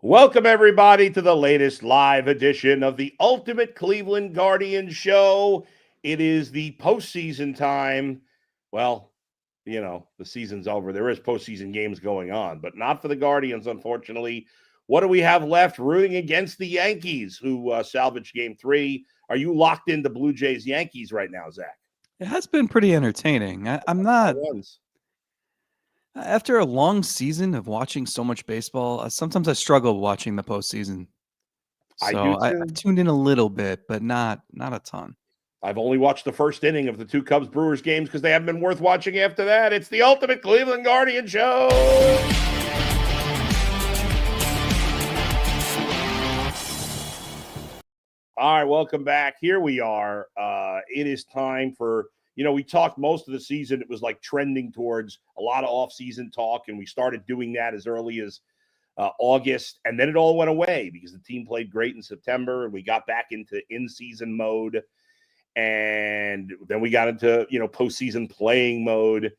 Welcome, everybody, to the latest live edition of the Ultimate Cleveland Guardians Show. It is the postseason time. Well, the season's over. There is postseason games going on, but not for the Guardians, unfortunately. What do we have left? Rooting against the Yankees, who salvaged Game 3. Are you locked into Blue Jays Yankees right now, Zach? It has been pretty entertaining. I'm not. Runs. After a long season of watching so much baseball, sometimes I struggle watching the postseason. I do So too. I've tuned in a little bit, but not a ton. I've only watched the first inning of the two Cubs Brewers games because they haven't been worth watching after that. It's the Ultimate Cleveland Guardian Show. All right, welcome back. Here we are. It is time for, we talked most of the season. It was like trending towards a lot of off-season talk, and we started doing that as early as August, and then it all went away because the team played great in September, and we got back into in-season mode, and then we got into, postseason playing mode,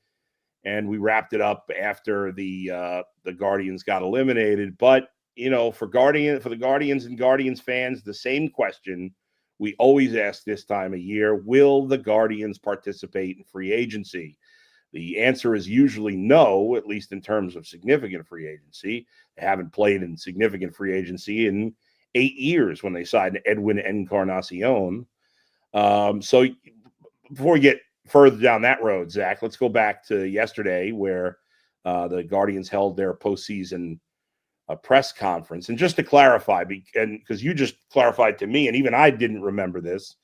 and we wrapped it up after the Guardians got eliminated. But for the Guardians and Guardians fans, the same question we always ask this time of year: will the Guardians participate in free agency? The answer is usually no, at least in terms of significant free agency. They haven't played in significant free agency in 8 years when they signed Edwin Encarnacion. So before we get further down that road, Zach, let's go back to yesterday where the Guardians held their postseason press conference. And just to clarify, because you just clarified to me, and even I didn't remember this,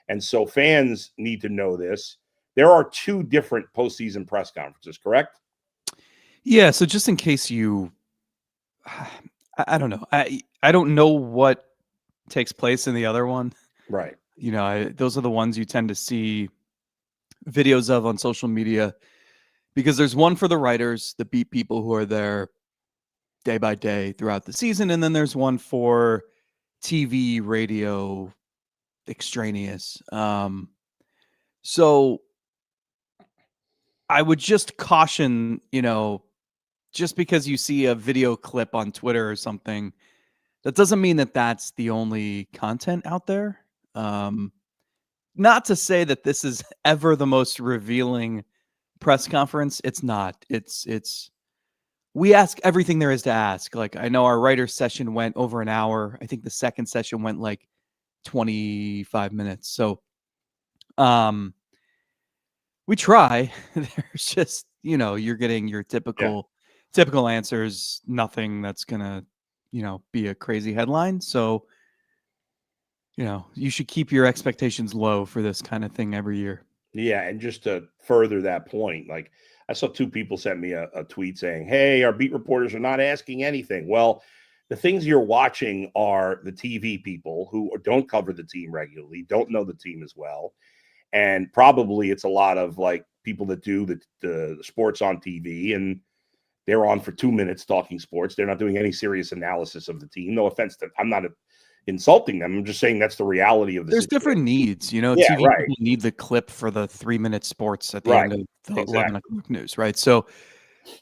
and so fans need to know this, there are two different postseason press conferences, correct? Yeah, so just in case I don't know. I don't know what takes place in the other one. Right. Those are the ones you tend to see videos of on social media, because there's one for the writers, the beat people who are there day by day throughout the season, and then there's one for TV, radio, extraneous. So I would just caution, just because you see a video clip on Twitter or something, that doesn't mean that that's the only content out there. Not to say that this is ever the most revealing press conference. It's not. We ask everything there is to ask. Like, I know our writer's session went over an hour. I think the second session went like 25 minutes. So, we try. There's just, you're getting your typical answers. Nothing that's gonna, be a crazy headline. So, you should keep your expectations low for this kind of thing every year. Yeah, and just to further that point, like I saw two people sent me a tweet saying, "Hey, our beat reporters are not asking anything." Well, the things you're watching are the TV people who don't cover the team regularly, don't know the team as well, and probably it's a lot of like people that do the sports on TV, and they're on for 2 minutes talking sports. They're not doing any serious analysis of the team. No offense to, I'm not insulting them. I'm just saying that's the reality of the There's situation. different needs, Yeah, TV right. people need the clip for the 3-minute sports at the Right. end of the 11 Exactly. o'clock news, right? So,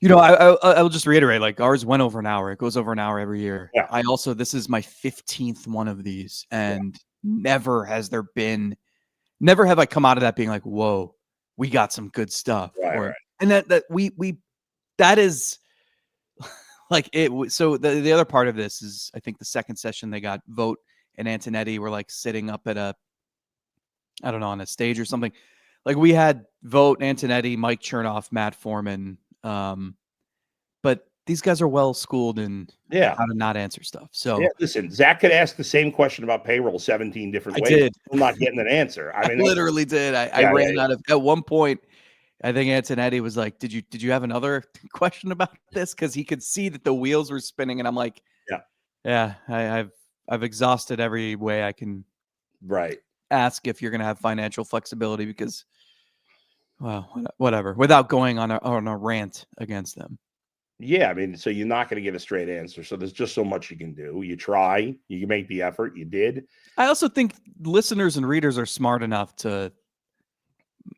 I will just reiterate, like, ours went over an hour. It goes over an hour every year. Yeah. This is my 15th one of these, and never have I come out of that being like, whoa, we got some good stuff. Right. And that is like it. So the other part of this is, I think the second session they got Vogt and Antonetti were like sitting up at on a stage or something. Like, we had Vogt, Antonetti, Mike Chernoff, Matt Foreman. But these guys are well schooled in how to not answer stuff. So listen, Zach could ask the same question about payroll 17 different ways. Did. I'm not getting an answer. I literally did. I ran out of, at one point, I think Antonetti was like, did you have another question about this? Because he could see that the wheels were spinning, and I'm like, I've exhausted every way I can ask if you're going to have financial flexibility, because, well, whatever, without going on a rant against them. Yeah, I mean, so you're not going to get a straight answer. So there's just so much you can do. You try, you can make the effort. You did. I also think listeners and readers are smart enough to,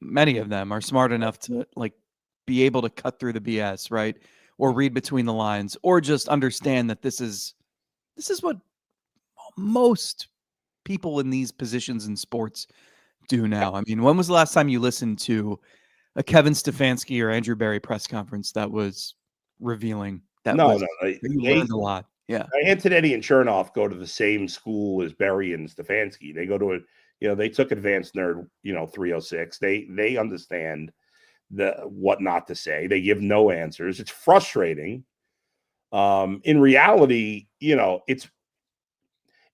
many of them are smart enough to like be able to cut through the BS, right? Or read between the lines, or just understand that this is This is what most people in these positions in sports do now. I mean, when was the last time you listened to a Kevin Stefanski or Andrew Berry press conference that was revealing? That you learned a lot. Yeah. Antonetti and Chernoff go to the same school as Berry and Stefanski. They go to it, they took advanced nerd, 306. They understand what not to say. They give no answers. It's frustrating. In reality, it's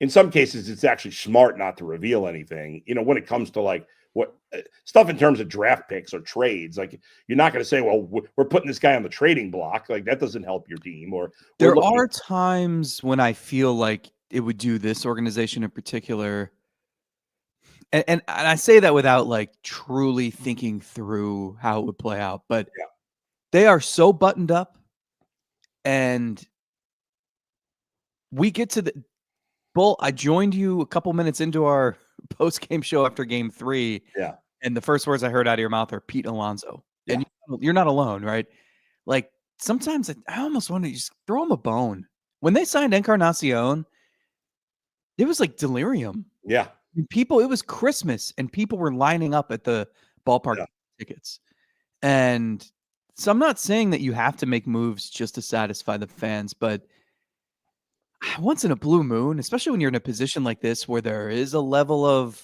in some cases it's actually smart not to reveal anything. When it comes to like what stuff in terms of draft picks or trades, like you're not going to say, well, we're putting this guy on the trading block. Like that doesn't help your team. Or there are times when I feel like it would do this organization in particular. And I say that without like truly thinking through how it would play out, but they are so buttoned up, and we get to the Bull. I joined you a couple minutes into our post-game show after game 3. Yeah. And the first words I heard out of your mouth are Pete Alonso. Yeah. And you're not alone, right? Like sometimes I almost want to just throw him a bone. When they signed Encarnacion, it was like delirium. Yeah. People, it was Christmas and people were lining up at the ballpark tickets. And so I'm not saying that you have to make moves just to satisfy the fans, but once in a blue moon, especially when you're in a position like this where there is a level of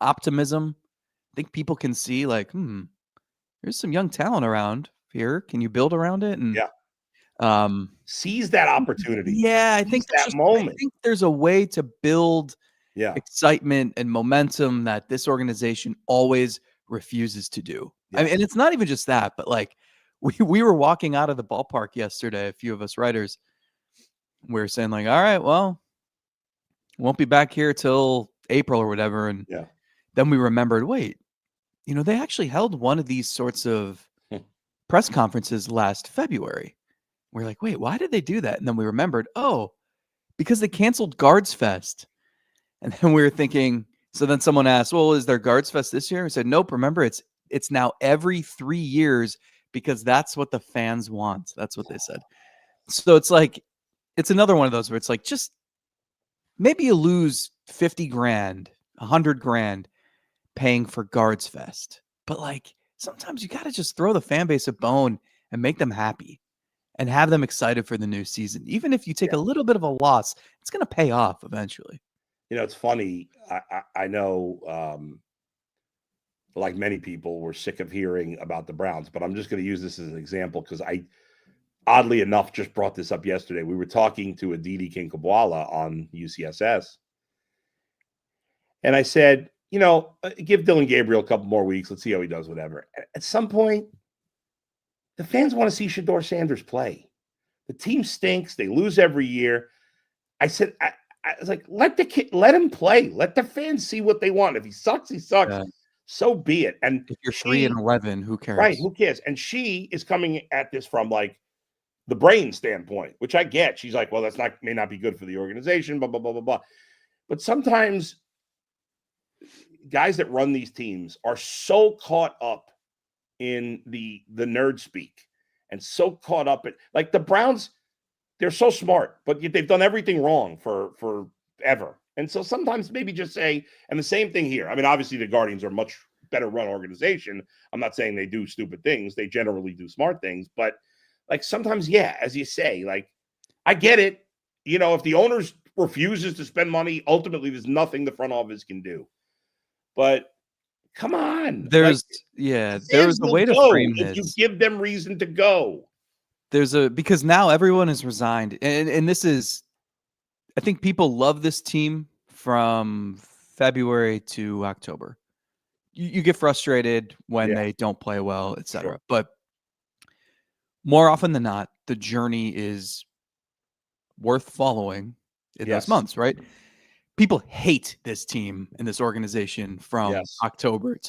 optimism, I think people can see like, there's some young talent around here. Can you build around it? And seize that opportunity. Yeah, I think that moment. I think there's a way to build excitement and momentum that this organization always refuses to do. Yes. I mean, and it's not even just that, but like we were walking out of the ballpark yesterday, a few of us writers, we were saying like, all right, well, won't be back here till April or whatever. And then we remembered, wait, they actually held one of these sorts of press conferences last February. We're like, wait, why did they do that? And then we remembered, because they canceled Guards Fest. And then we were thinking, so then someone asked, well, is there Guards Fest this year? We said, nope, remember, it's now every 3 years because that's what the fans want. That's what they said. So it's like, it's another one of those where it's like, just maybe you lose 50 grand, 100 grand paying for Guards Fest. But like, sometimes you got to just throw the fan base a bone and make them happy and have them excited for the new season. Even if you take a little bit of a loss, it's going to pay off eventually. It's funny. I know, like many people, we're sick of hearing about the Browns, but I'm just going to use this as an example because I, oddly enough, just brought this up yesterday. We were talking to Aditi Kinkabwala on UCSS, and I said, give Dylan Gabriel a couple more weeks. Let's see how he does, whatever. At some point, the fans want to see Shedeur Sanders play. The team stinks. They lose every year. I said, I was like, let him play. Let the fans see what they want. If he sucks, he sucks. Yeah. So be it. And if you're 3-11, who cares? Right, who cares? And she is coming at this from like the brain standpoint, which I get. She's like, well, may not be good for the organization, blah, blah, blah, blah, blah. But sometimes guys that run these teams are so caught up in the nerd speak and so caught up in like the Browns. They're so smart, but they've done everything wrong for ever. And so sometimes maybe just say, and the same thing here. I mean, obviously the Guardians are a much better run organization. I'm not saying they do stupid things. They generally do smart things, but like sometimes, as you say, like I get it. If the owners refuses to spend money, ultimately there's nothing the front office can do. But come on. There's a way to frame this. If you give them reason to go. Because now everyone is resigned. And this is, I think people love this team from February to October. You get frustrated when they don't play well, etc. Sure. But more often than not, the journey is worth following in those months, right? People hate this team and this organization from October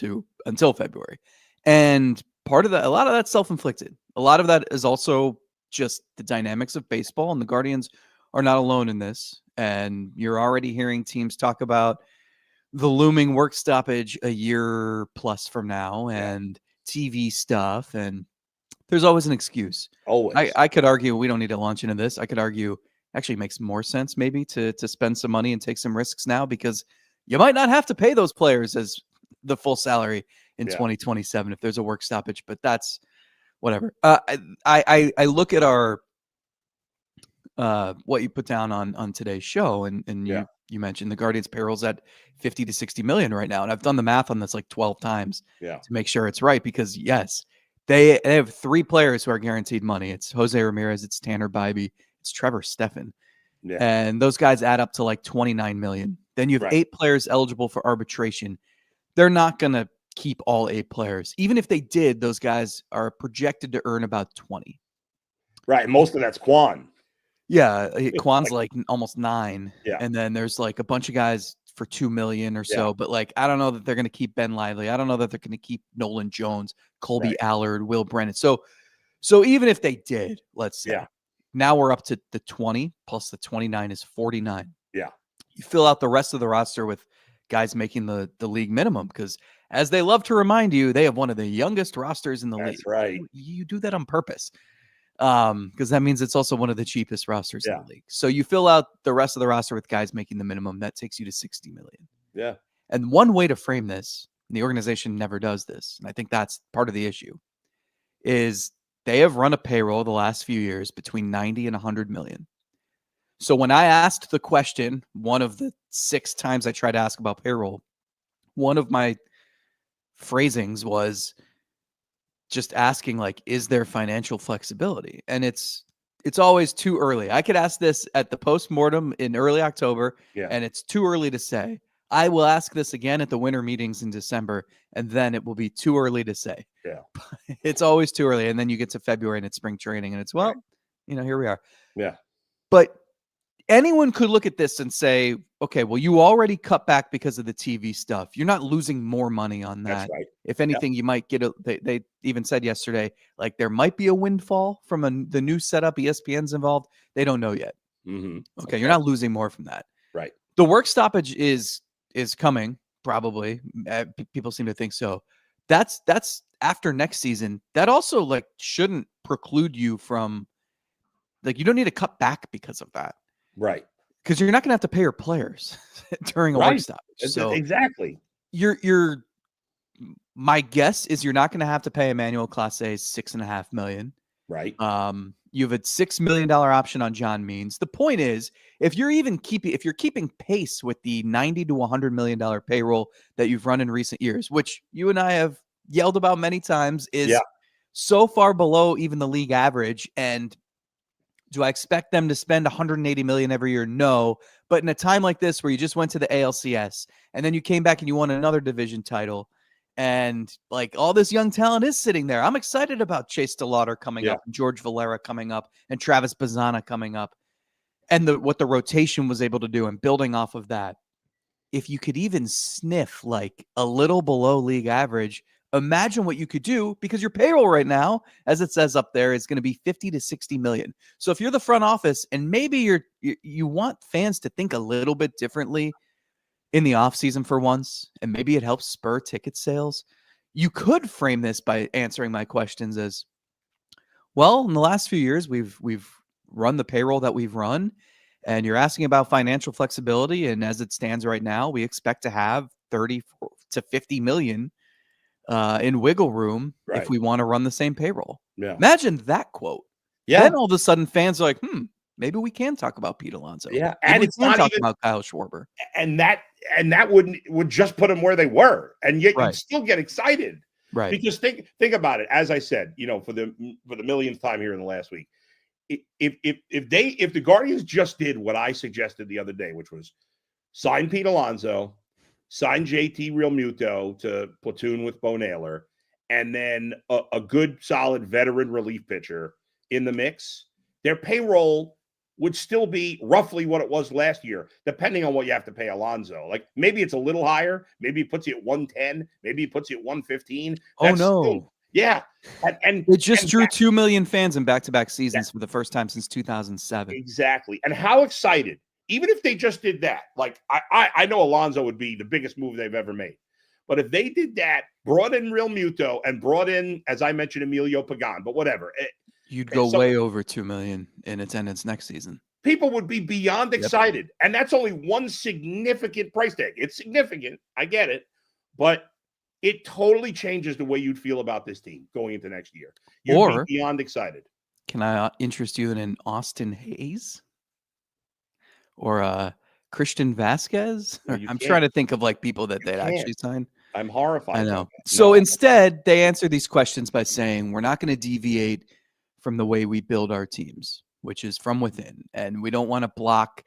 until February. And part of that, a lot of that's self-inflicted. A lot of that is also just the dynamics of baseball, and the Guardians are not alone in this. And you're already hearing teams talk about the looming work stoppage a year plus from now and TV stuff. And there's always an excuse. Always. I could argue, we don't need to launch into this. I could argue actually makes more sense maybe to spend some money and take some risks now, because you might not have to pay those players as the full salary in 2027 if there's a work stoppage. But that's whatever. I look at our what you put down on today's show, and you mentioned the Guardians payroll's at 50 to 60 million right now, and I've done the math on this like 12 times to make sure it's right, because yes, they have 3 players who are guaranteed money. It's Jose Ramirez, it's Tanner Bybee, it's Trevor Steffen. And those guys add up to like 29 million. Then you have 8 players eligible for arbitration. They're not going to keep all 8 players. Even if they did, those guys are projected to earn about 20. Right. Most of that's Quan. Yeah. Quan's like almost 9. Yeah. And then there's like a bunch of guys for 2 million or so. But like, I don't know that they're going to keep Ben Lively. I don't know that they're going to keep Nolan Jones, Colby Allard, Will Brennan. So even if they did, let's say, now we're up to the 20 plus the 29 is 49. Yeah. You fill out the rest of the roster with guys making the league minimum, because as they love to remind you, they have one of the youngest rosters in the league. That's right. You do that on purpose, because that means it's also one of the cheapest rosters in the league. So you fill out the rest of the roster with guys making the minimum. That takes you to 60 million. Yeah. And one way to frame this, and the organization never does this, and I think that's part of the issue, is they have run a payroll the last few years between 90 and 100 million. So when I asked the question, one of the 6 times I tried to ask about payroll, one of my phrasings was just asking, like, is there financial flexibility? And it's always too early. I could ask this at the postmortem in early October, and it's too early to say. I will ask this again at the winter meetings in December, and then it will be too early to say. Yeah. It's always too early. And then you get to February and it's spring training, and it's, well, here we are. Yeah. But anyone could look at this and say, okay, well, you already cut back because of the TV stuff. You're not losing more money on that. That's right. If anything, you might get they even said yesterday, like, there might be a windfall from the new setup. ESPN's involved. They don't know yet. Mm-hmm. Okay. You're not losing more from that. Right. The work stoppage is coming, probably. People seem to think so. That's after next season. That also like shouldn't preclude you from, like, you don't need to cut back because of that. Right. Because you're not going to have to pay your players during a work stoppage. So exactly. My guess is you're not going to have to pay Emmanuel Clase $6.5 million. Right. You have a $6 million option on John Means. The point is, if you're keeping pace with the $90 to $100 million payroll that you've run in recent years, which you and I have yelled about many times, is so far below even the league average. And do I expect them to spend $180 million every year? No. But in a time like this, where you just went to the ALCS and then you came back and you won another division title, and like all this young talent is sitting there. I'm excited about Chase DeLauder coming up, and George Valera coming up, and Travis Bazzana coming up, and what the rotation was able to do, and building off of that. If you could even sniff like a little below league average, imagine what you could do, because your payroll right now, as it says up there, is going to be 50 to 60 million. So if you're the front office and maybe you want fans to think a little bit differently in the offseason for once, and maybe it helps spur ticket sales, you could frame this by answering my questions as, well, in the last few years, we've run the payroll that we've run, and you're asking about financial flexibility. And as it stands right now, we expect to have 30 to 50 million in wiggle room if we want to run the same payroll. Yeah. Imagine that quote. Yeah. Then all of a sudden fans are like, maybe we can talk about Pete Alonso. Yeah. And it's not talk about Kyle Schwarber. And that would just put them where they were. And yet you'd still get excited. Right. Because think about it. As I said, for the millionth time here in the last week, if the Guardians just did what I suggested the other day, which was sign Pete Alonso, sign JT Realmuto to platoon with Bo Naylor, and then a good, solid veteran relief pitcher in the mix, their payroll would still be roughly what it was last year, depending on what you have to pay Alonso. Like, maybe it's a little higher. Maybe it puts you at 110. Maybe it puts you at 115. That's no. Yeah. And it just drew 2 million fans in back-to-back seasons for the first time since 2007. Exactly. And how excited, even if they just did that, like, I know Alonso would be the biggest move they've ever made. But if they did that, brought in Realmuto and brought in, as I mentioned, Emilio Pagan, but whatever. You'd go way over 2 million in attendance next season. people would be beyond excited. And that's only one significant price tag. It's significant. I get it. But it totally changes the way you'd feel about this team going into next year. You'd be beyond excited. Can I interest you in an Austin Hayes? Or Christian Vasquez? No, I'm trying to think of like people that they'd can't. actually sign. I'm horrified. I know. So instead, they answer these questions by saying, we're not going to deviate from the way we build our teams, which is from within. And we don't want to block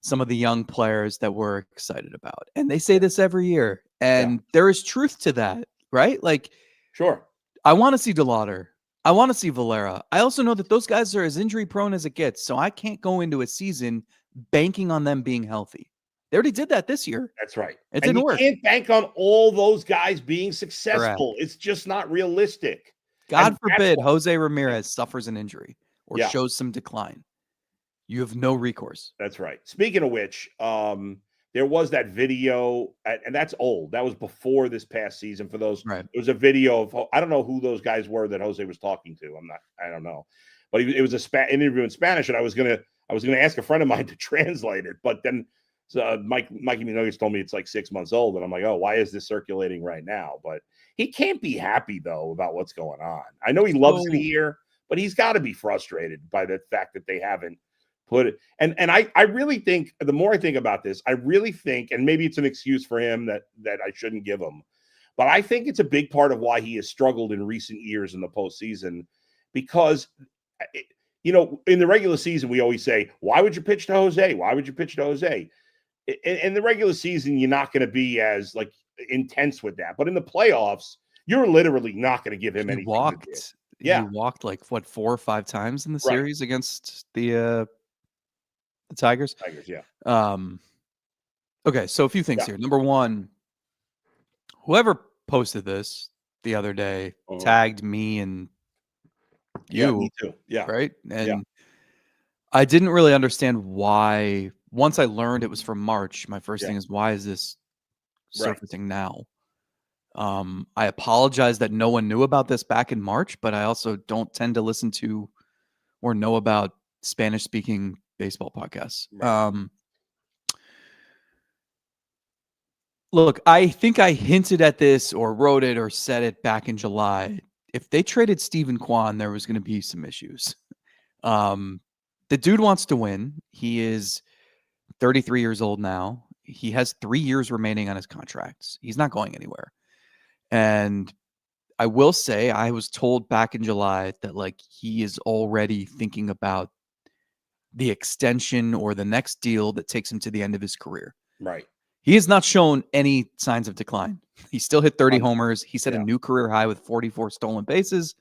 some of the young players that we're excited about. And they say this every year. And there is truth to that, right? Like, sure. I want to see DeLauder. I want to see Valera. I also know that those guys are as injury prone as it gets. So I can't go into a season banking on them being healthy. They already did that this year. That's right. It didn't work. You can't bank on all those guys being successful. Correct. It's just not realistic. God forbid Jose Ramirez suffers an injury or shows some decline. You have no recourse. That's right. Speaking of which, there was that video, and that's old. That was before this past season. For those, right. It was a video of, I don't know who those guys were that Jose was talking to. I don't know, but it was an interview in Spanish, and I was gonna ask a friend of mine to translate it, but then Mikey Nuggets told me it's like 6 months old, and I'm like, oh, why is this circulating right now? But he can't be happy though about what's going on. I know he loves it here, but he's got to be frustrated by the fact that they haven't put it. And I really think, the more I think about this, I really think, and maybe it's an excuse for him that I shouldn't give him, but I think it's a big part of why he has struggled in recent years in the postseason, because in the regular season, we always say, why would you pitch to Jose? Why would you pitch to Jose? In the regular season, you're not going to be as like intense with that. But in the playoffs, you're literally not going to give him anything. He walked like 4 or 5 times in the series against the Tigers. Okay, so a few things here. Number one, whoever posted this the other day tagged me and you. Me too. Yeah. Right. And I didn't really understand why. Once I learned it was from March, my first thing is, why is this surfacing now? I apologize that no one knew about this back in March, but I also don't tend to listen to or know about Spanish-speaking baseball podcasts. Right. Look, I think I hinted at this or wrote it or said it back in July. If they traded Steven Kwan, there was going to be some issues. The dude wants to win. He is 33 years old now. He has 3 years remaining on his contracts. He's not going anywhere. And I will say, I was told back in July that like he is already thinking about the extension or the next deal that takes him to the end of his career. Right. He has not shown any signs of decline. He still hit 30 homers. He set a new career high with 44 stolen bases.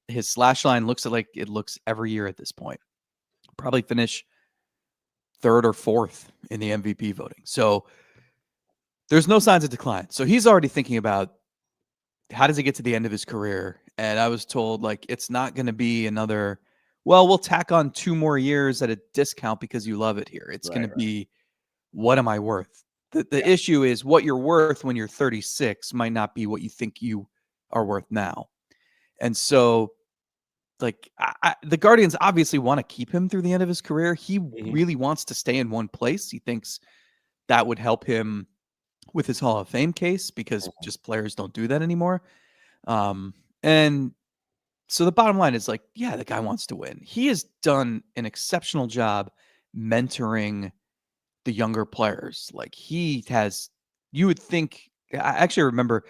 His slash line looks like it looks every year at this point. Probably finish 3rd or 4th in the MVP voting. So there's no signs of decline. So he's already thinking about, how does he get to the end of his career? And I was told, like, it's not going to be another, well, we'll tack on 2 more years at a discount because you love it here. It's going to be, what am I worth? The issue is what you're worth when you're 36 might not be what you think you are worth now. And so, like, the Guardians obviously want to keep him through the end of his career. He really wants to stay in one place. He thinks that would help him with his Hall of Fame case, because just players don't do that anymore. And so the bottom line is, like, the guy wants to win. He has done an exceptional job mentoring the younger players. Like, he has, you would think, I actually remember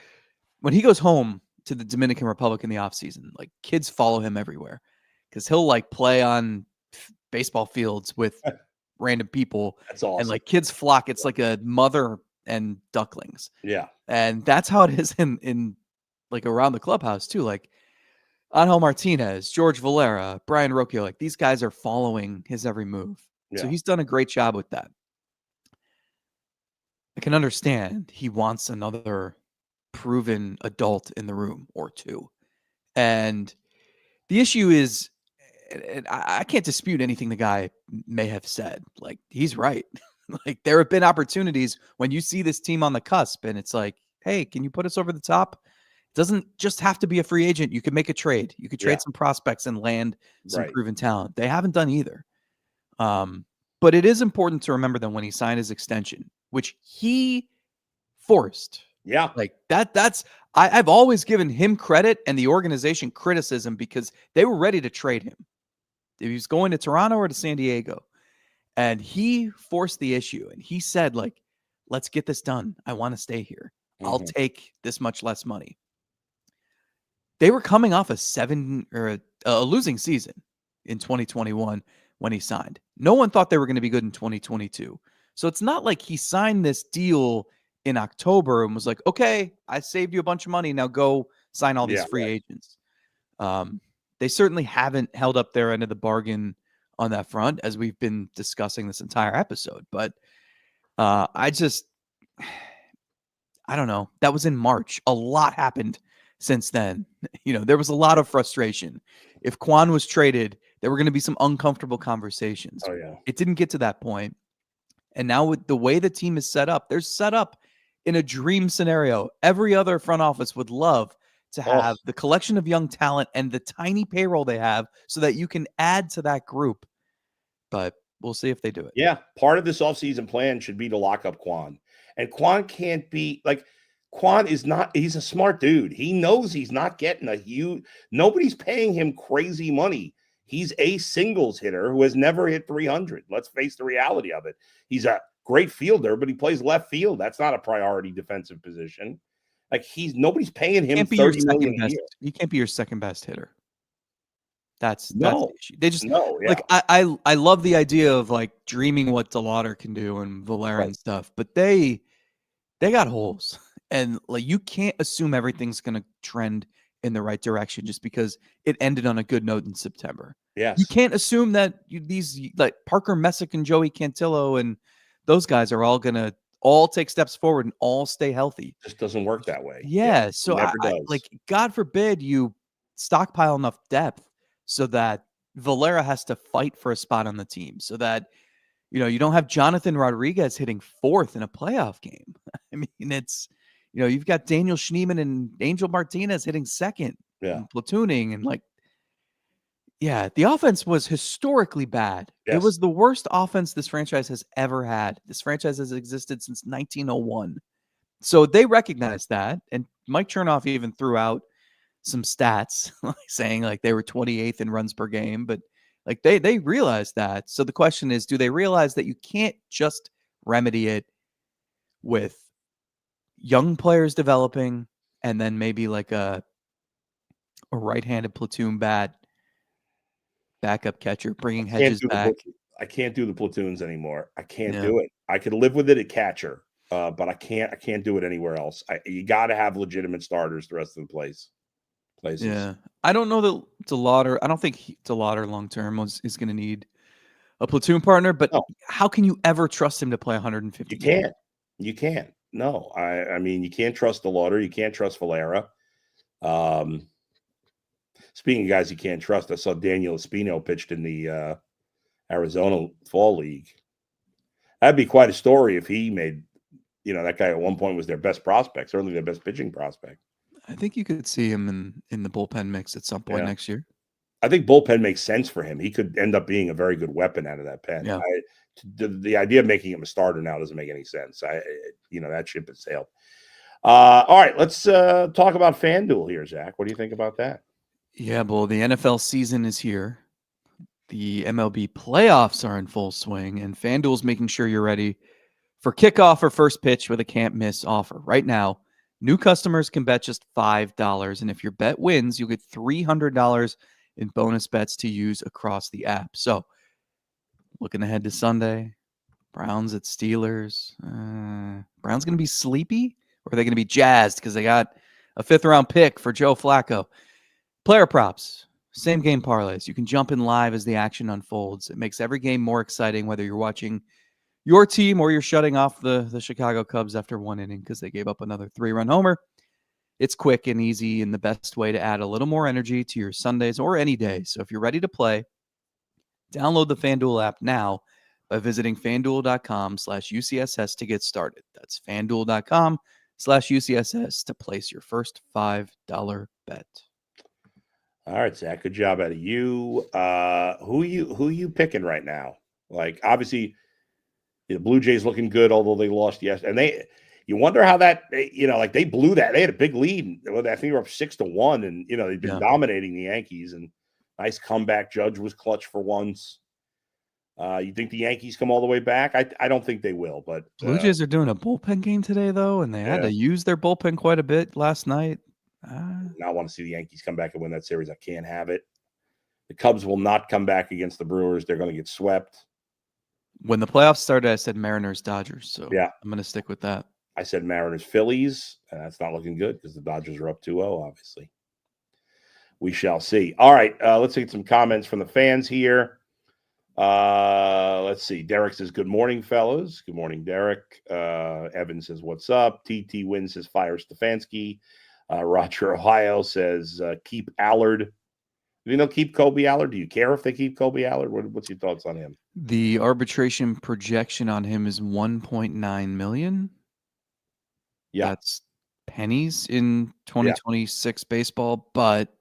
when he goes home to the Dominican Republic in the offseason, like, kids follow him everywhere because he'll like play on baseball fields with random people. That's awesome. And like kids flock. It's like a mother and ducklings. Yeah. And that's how it is in like around the clubhouse too. Like Angel Martinez, George Valera, Brian Rocchio, like these guys are following his every move. Yeah. So he's done a great job with that. I can understand he wants another proven adult in the room or two. And the issue is, and I can't dispute anything the guy may have said. Like, he's right. Like, there have been opportunities when you see this team on the cusp and it's like, hey, can you put us over the top? It doesn't just have to be a free agent. You could make a trade. You could trade some prospects and land some proven talent. They haven't done either. But it is important to remember that when he signed his extension, which he forced, Yeah. like I've always given him credit and the organization criticism because they were ready to trade him. If he was going to Toronto or to San Diego. And he forced the issue and he said, like, let's get this done. I want to stay here. I'll take this much less money. They were coming off a losing season in 2021 when he signed. No one thought they were going to be good in 2022. So it's not like he signed this deal in October and was like, okay, I saved you a bunch of money. Now go sign all these free agents. They certainly haven't held up their end of the bargain on that front, as we've been discussing this entire episode. But I don't know. That was in March. A lot happened since then. There was a lot of frustration. If Quan was traded, there were going to be some uncomfortable conversations. Oh, yeah. It didn't get to that point. And now with the way the team is set up, they're set up in a dream scenario. Every other front office would love to have the collection of young talent and the tiny payroll they have so that you can add to that group. But we'll see if they do it. Yeah. Part of this offseason plan should be to lock up Quan. And Quan can't be like, Quan is not, he's a smart dude. He knows he's not getting a huge, nobody's paying him crazy money. He's a singles hitter who has never hit 300. Let's face the reality of it. He's a great fielder, but he plays left field. That's not a priority defensive position. Like nobody's paying him $30 million a year. He can't be your second best hitter. That's no. The issue. They just yeah. Like I love the idea of like dreaming what DeLauder can do and Valera and stuff, but they got holes, and like you can't assume everything's going to trend in the right direction just because it ended on a good note in September. Yes. You can't assume that these like Parker Messick and Joey Cantillo and those guys are all going to all take steps forward and all stay healthy. It just doesn't work that way. Yeah. So I like, God forbid you stockpile enough depth so that Valera has to fight for a spot on the team, so that, you don't have Jonathan Rodriguez hitting fourth in a playoff game. I mean, it's, you've got Daniel Schneemann and Angel Martinez hitting second, platooning, and like, the offense was historically bad. It was the worst offense this franchise has ever had. This franchise has existed since 1901. So they recognized that, and Mike Chernoff even threw out some stats saying like they were 28th in runs per game, but like they realized that. So the question is, do they realize that you can't just remedy it with young players developing and then maybe like a right-handed platoon bat backup catcher bringing Hedges back? I can't do the platoons anymore. I can't do it. I could live with it at catcher, but I can't do it anywhere else. You got to have legitimate starters the rest of the places. Yeah. I don't know that DeLauder, I don't think DeLauder long-term is going to need a platoon partner, but how can you ever trust him to play 150? You can't. No, I mean, you can't trust DeLauder. You can't trust Valera. Speaking of guys you can't trust, I saw Daniel Espino pitched in the Arizona Fall League. That'd be quite a story if he made, that guy at one point was their best prospect, certainly their best pitching prospect. I think you could see him in the bullpen mix at some point next year. I think bullpen makes sense for him. He could end up being a very good weapon out of that pen. Yeah. The idea of making him a starter now doesn't make any sense. That ship has sailed. All right, let's talk about FanDuel here, Zach. What do you think about that? Yeah, well, the NFL season is here. The MLB playoffs are in full swing, and FanDuel's making sure you're ready for kickoff or first pitch with a can't-miss offer. Right now, new customers can bet just $5, and if your bet wins, you'll get $300 in bonus bets to use across the app. So, looking ahead to Sunday, Browns at Steelers. Browns going to be sleepy, or are they going to be jazzed because they got a fifth-round pick for Joe Flacco? Player props, same game parlays. You can jump in live as the action unfolds. It makes every game more exciting, whether you're watching your team or you're shutting off the Chicago Cubs after one inning because they gave up another 3-run homer. It's quick and easy and the best way to add a little more energy to your Sundays or any day. So if you're ready to play, download the FanDuel app now by visiting FanDuel.com/UCSS to get started. That's FanDuel.com/UCSS to place your first $5 bet. All right, Zach. Good job out of you. Who you picking right now? Like, obviously, the Blue Jays looking good, although they lost yesterday. And you wonder how that, like they blew that. They had a big lead. I think they were up 6-1, and they've been dominating the Yankees. And nice comeback. Judge was clutch for once. You think the Yankees come all the way back? I don't think they will. But Blue Jays are doing a bullpen game today, though, and they had to use their bullpen quite a bit last night. I want to see the Yankees come back and win that series. I can't have it. The Cubs will not come back against the Brewers. They're going to get swept. When the playoffs started, I said Mariners, Dodgers. So yeah, I'm going to stick with that. I said Mariners, Phillies. And that's not looking good because the Dodgers are up 2-0, obviously. We shall see. All right, let's get some comments from the fans here. Let's see. Derek says, good morning, fellas. Good morning, Derek. Evan says, what's up? TT Win says, fire Stefanski. Roger, Ohio says, keep Allard. Do you know keep Kobe Allard? Do you care if they keep Kobe Allard? What's your thoughts on him? The arbitration projection on him is $1.9 million. Yeah. That's pennies in 2026 baseball, but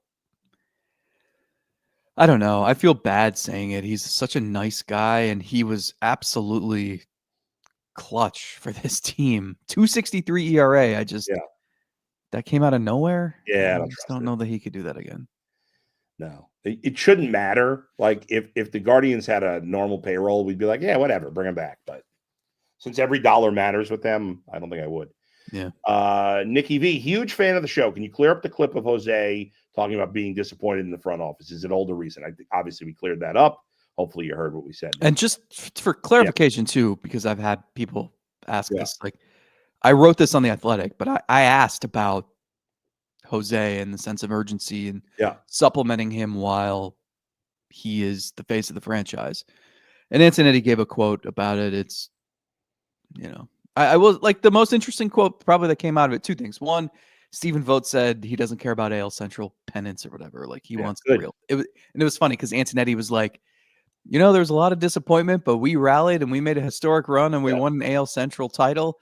I don't know. I feel bad saying it. He's such a nice guy, and he was absolutely clutch for this team. 2.63 ERA. That came out of nowhere. Yeah, I just don't know that he could do that again. No, it shouldn't matter. Like if the Guardians had a normal payroll, we'd be like, yeah, whatever, bring him back. But since every dollar matters with them, I don't think I would. Yeah. Nikki V, huge fan of the show. Can you clear up the clip of Jose talking about being disappointed in the front office? Is it old or recent? I think obviously we cleared that up. Hopefully you heard what we said. And just for clarification too, because I've had people ask this, like I wrote this on The Athletic, but I asked about Jose and the sense of urgency and supplementing him while he is the face of the franchise. And Antonetti gave a quote about it. It's, I will like the most interesting quote probably that came out of it. Two things. One, Stephen Vogt said he doesn't care about AL Central pennants or whatever. Like he wants the real. It was funny because Antonetti was like, there was a lot of disappointment, but we rallied and we made a historic run and we won an AL Central title.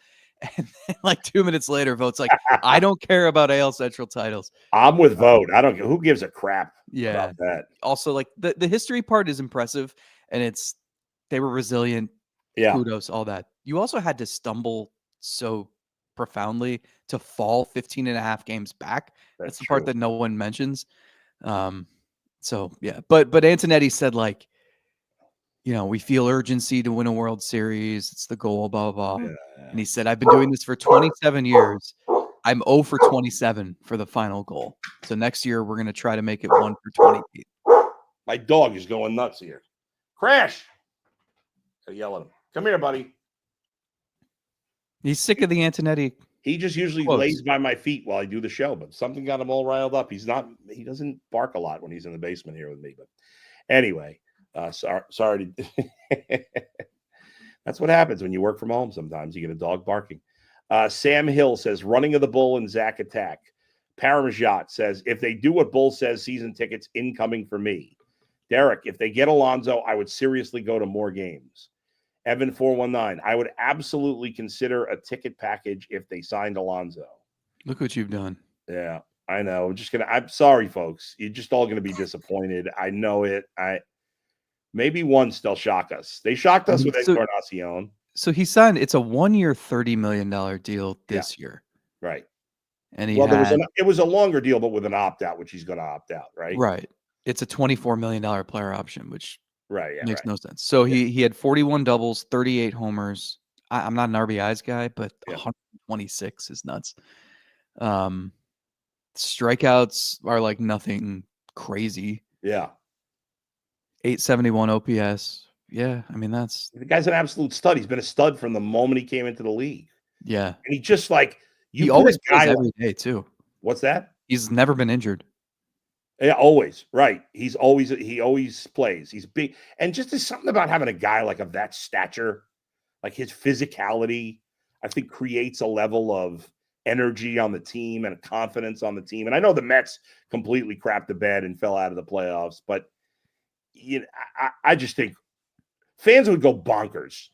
And then like 2 minutes later, Vogt's like, I don't care about AL Central titles. I'm with Vogt. I don't care. Who gives a crap about that? Also, like the history part is impressive, and they were resilient. Kudos, all that. You also had to stumble so profoundly to fall 15 and a half games back. That's the part that no one mentions. So yeah, but Antonetti said like, we feel urgency to win a World Series. It's the goal, blah, blah, blah. And he said, I've been doing this for 27 years. I'm 0 for 27 for the final goal. So next year, we're going to try to make it 1 for 28. My dog is going nuts here. Crash. I yell at him. Come here, buddy. He's sick of the Antonetti. He just usually lays by my feet while I do the show, but something got him all riled up. He doesn't bark a lot when he's in the basement here with me. But anyway. Sorry. That's what happens when you work from home. Sometimes you get a dog barking. Sam Hill says, running of the bull and Zach attack. Paramajat says, if they do what Bull says, season tickets incoming for me. Derek, if they get Alonso, I would seriously go to more games. Evan 419, I would absolutely consider a ticket package if they signed Alonso. Look what you've done. Yeah, I know. I'm sorry, folks. You're just all going to be disappointed. I know it. Maybe once they'll shock us. They shocked us with Encarnacion. So he signed. It's a 1 year, $30 million deal this year, right? And it was a longer deal, but with an opt out, which he's going to opt out, right? Right. It's a $24 million player option, which makes no sense. So he had 41 doubles, 38 homers. I'm not an RBIs guy, but 126 is nuts. Strikeouts are like nothing crazy. Yeah. 871 OPS. Yeah, I mean the guy's an absolute stud. He's been a stud from the moment he came into the league. Yeah, and he just like he always plays every day too. What's that? He's never been injured. Yeah, always right. He always plays. He's big, and just there's something about having a guy like of that stature, like his physicality, I think creates a level of energy on the team and confidence on the team. And I know the Mets completely crapped the bed and fell out of the playoffs, but. I just think fans would go bonkers.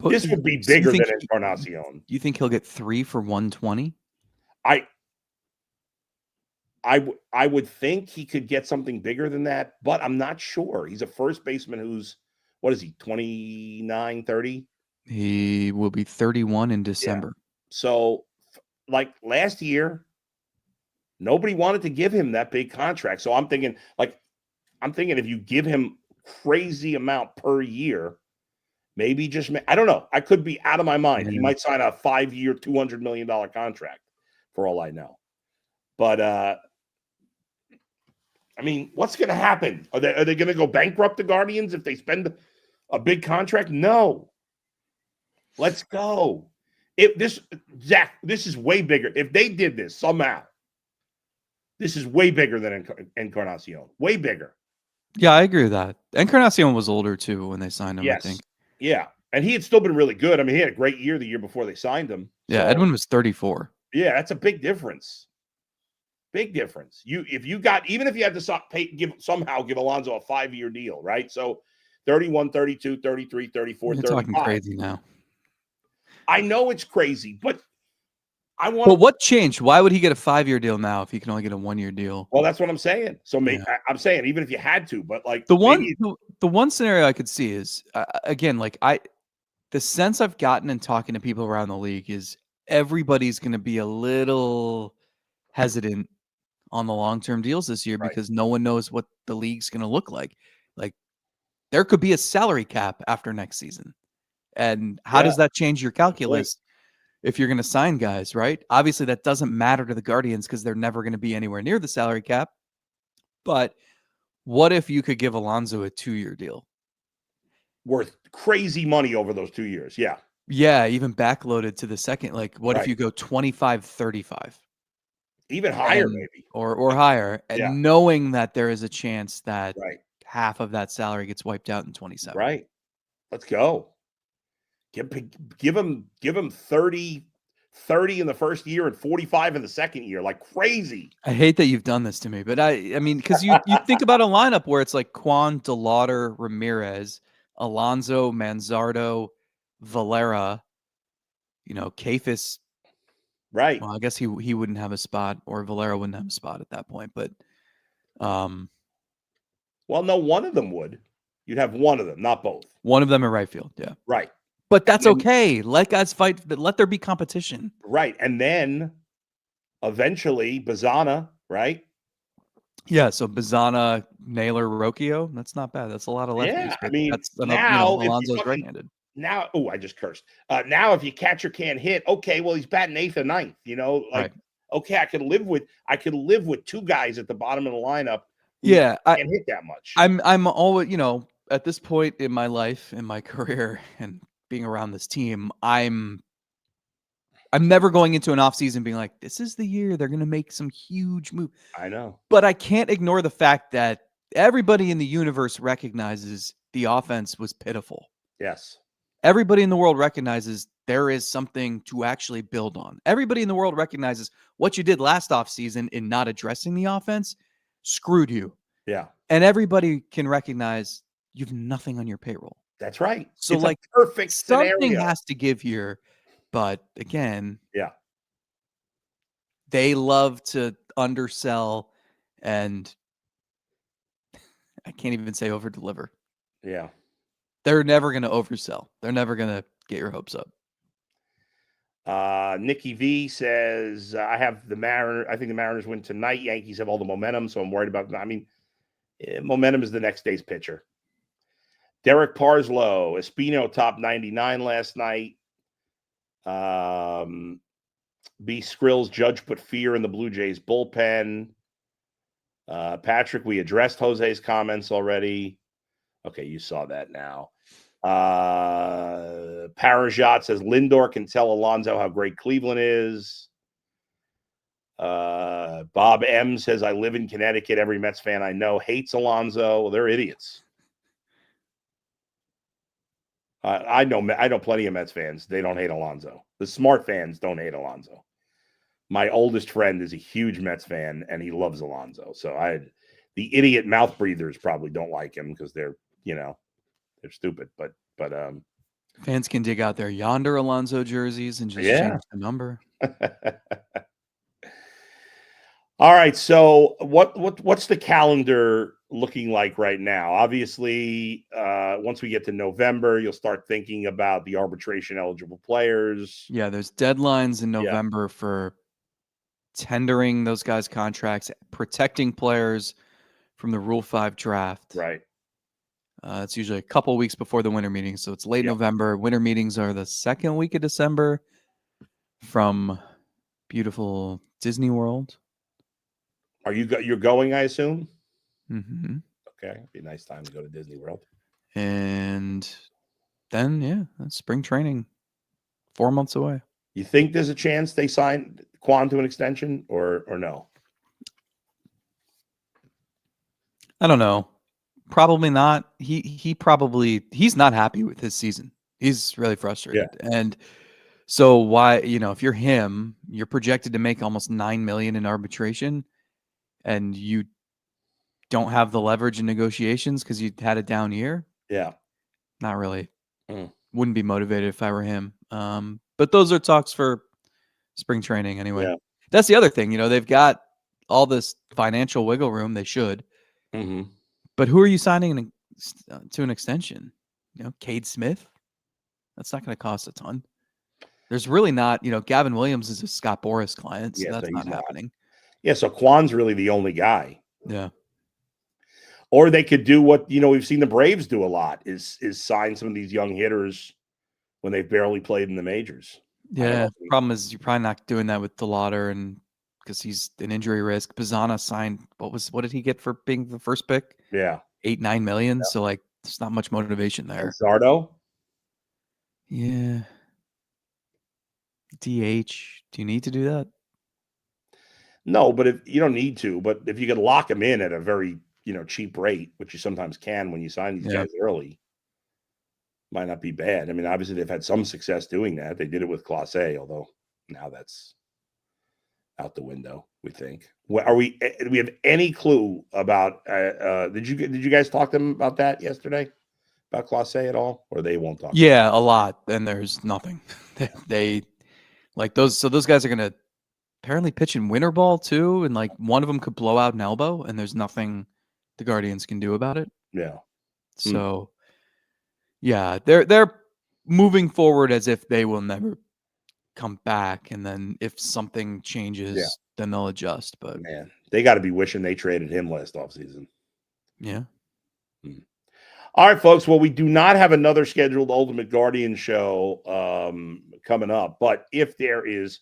But this would be bigger than Encarnacion. You think he'll get 3 for 120? I would think he could get something bigger than that, but I'm not sure. He's a first baseman who's what is he, 29, 30? He will be 31 in Yeah. December. So, like last year, nobody wanted to give him that big contract. So I'm thinking if you give him crazy amount per year, maybe just I don't know. I could be out of my mind. Yeah. He might sign a 5-year, $200 million contract for all I know. But I mean, what's going to happen? Are they going to go bankrupt, the Guardians, if they spend a big contract? No. Let's go. Zach, this is way bigger. If they did this somehow, this is way bigger than Encarnacion. Way bigger. Yeah, I agree with that. Encarnacion was older too when they signed him, Yes. I think. Yeah. And he had still been really good. I mean, he had a great year the year before they signed him. Yeah, So, Edwin was 34. yeah, that's a big difference. Big difference. Even if you had to somehow give Alonso a 5-year deal, right? So 31, 32, 33, 34, You're 35. talking crazy now. I know it's crazy, but I want. But what changed? Why would he get a 5-year deal now if he can only get a 1-year deal? Well, that's what I'm saying. So maybe I'm saying even if you had to, but like the one scenario I could see is again, like the sense I've gotten in talking to people around the league is everybody's going to be a little hesitant on the long-term deals this year because no one knows what the league's going to look like. Like there could be a salary cap after next season. And how does that change your calculus if you're going to sign guys, right? Obviously that doesn't matter to the Guardians because they're never going to be anywhere near the salary cap. But what if you could give Alonso a 2-year deal? Worth crazy money over those 2 years. Yeah. Yeah, even backloaded to the second. Like what if you go 25-35? Even higher, maybe. Or higher. And knowing that there is a chance that half of that salary gets wiped out in 27. Right. Let's go. Give him 30 in the first year and 45 in the second year, like crazy. I hate that you've done this to me, but I mean, because you think about a lineup where it's like Quan, DeLauder, Ramirez, Alonso, Manzardo, Valera, Kefis. Right. Well, I guess he wouldn't have a spot, or Valera wouldn't have a spot at that point, but well, no, one of them would. You'd have one of them, not both. One of them in right field, yeah. Right. But that's okay. Let guys fight, but let there be competition. Right. And then eventually Bazana, right? Yeah, so Bazana, Naylor, Rocchio, that's not bad. That's a lot of lefties. Yeah, I mean, that's now Alonso's right-handed. Now, I just cursed. Now, if your catcher can't hit, okay, well, he's batting 8th or 9th, okay, I could live with 2 guys at the bottom of the lineup. Yeah, I can't hit that much. I'm always, at this point in my life, in my career, and being around this team, I'm never going into an offseason being like, this is the year they're going to make some huge move. I know. But I can't ignore the fact that everybody in the universe recognizes the offense was pitiful. Yes. Everybody in the world recognizes there is something to actually build on. Everybody in the world recognizes what you did last offseason in not addressing the offense screwed you. Yeah. And everybody can recognize you've nothing on your payroll. That's right. So it's like a perfect something scenario. has to give here, but again, they love to undersell, and I can't even say over deliver. Yeah. They're never going to oversell. They're never going to get your hopes up. Nikki V says, I think the Mariners win tonight. Yankees have all the momentum, so I'm worried about them. I mean, momentum is the next day's pitcher. Derek Parslow, Espino top 99 last night. B. Skrills, Judge put fear in the Blue Jays bullpen. Patrick, we addressed Jose's comments already. Okay, you saw that now. Parajat says Lindor can tell Alonso how great Cleveland is. Bob M says, I live in Connecticut. Every Mets fan I know hates Alonso. Well, they're idiots. I know plenty of Mets fans. They don't hate Alonso. The smart fans don't hate Alonso. My oldest friend is a huge Mets fan, and he loves Alonso. So the idiot mouth breathers probably don't like him because they're stupid. But fans can dig out their yonder Alonso jerseys and just change the number. All right. So what's the calendar looking like right now? Obviously, once we get to November, you'll start thinking about the arbitration eligible players. Yeah, there's deadlines in Yeah. November for tendering those guys' contracts, protecting players from the Rule 5 draft. Right. It's usually a couple weeks before the winter meetings, so it's late Yep. November. Winter meetings are the second week of December from beautiful Disney World. You're going, I assume? Mm-hmm. Okay. It'd be a nice time to go to Disney World. And then, yeah, that's spring training, 4 months away. You think there's a chance they sign Quan to an extension or no? I don't know. Probably not. He's not happy with his season. He's really frustrated. Yeah. And so why, if you're him, you're projected to make almost $9 million in arbitration and you don't have the leverage in negotiations because you had a down year. Yeah. Not really. Wouldn't be motivated if I were him. But those are talks for spring training anyway. Yeah. That's the other thing. They've got all this financial wiggle room. They should. Mm-hmm. But who are you signing to an extension? Cade Smith? That's not going to cost a ton. There's really not, Gavin Williams is a Scott Boras client, so that's not happening. Yeah, so Quan's really the only guy. Yeah. Or they could do what, we've seen the Braves do a lot is sign some of these young hitters when they've barely played in the majors. Yeah. Problem is you're probably not doing that with DeLauder and because he's an injury risk. Pizzana signed what did he get for being the first pick? Yeah. 8-9 million. Yeah. So there's not much motivation there. And Zardo? Yeah. DH. Do you need to do that? No, but if you don't need to, but if you could lock him in at a very, cheap rate, which you sometimes can when you sign these guys early, might not be bad. I mean, obviously they've had some success doing that. They did it with Class A, although now that's out the window, we think. Do we have any clue about did you guys talk to them about that yesterday? About Class A at all? Or they won't talk? Yeah, a lot. And there's nothing. They those guys are gonna apparently pitch in winter ball too, and one of them could blow out an elbow, and there's nothing the Guardians can do about it. Yeah. So yeah, they're moving forward as if they will never come back, and then if something changes, then they'll adjust. But man, they got to be wishing they traded him last offseason. Yeah. All right, folks. Well, we do not have another scheduled Ultimate Guardian show coming up, but if there is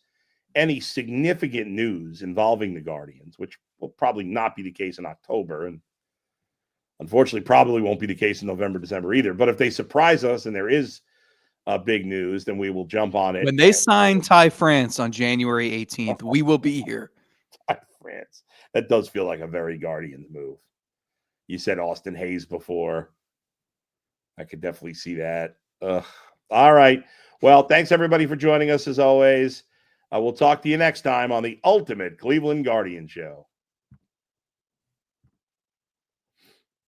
any significant news involving the Guardians, which will probably not be the case in October, and unfortunately probably won't be the case in November, December either. But if they surprise us and there is big news, then we will jump on it. When they sign Ty France on January 18th, we will be here. Ty France. That does feel like a very Guardians move. You said Austin Hayes before. I could definitely see that. All right. Well, thanks everybody for joining us as always. We'll talk to you next time on the Ultimate Cleveland Guardian Show.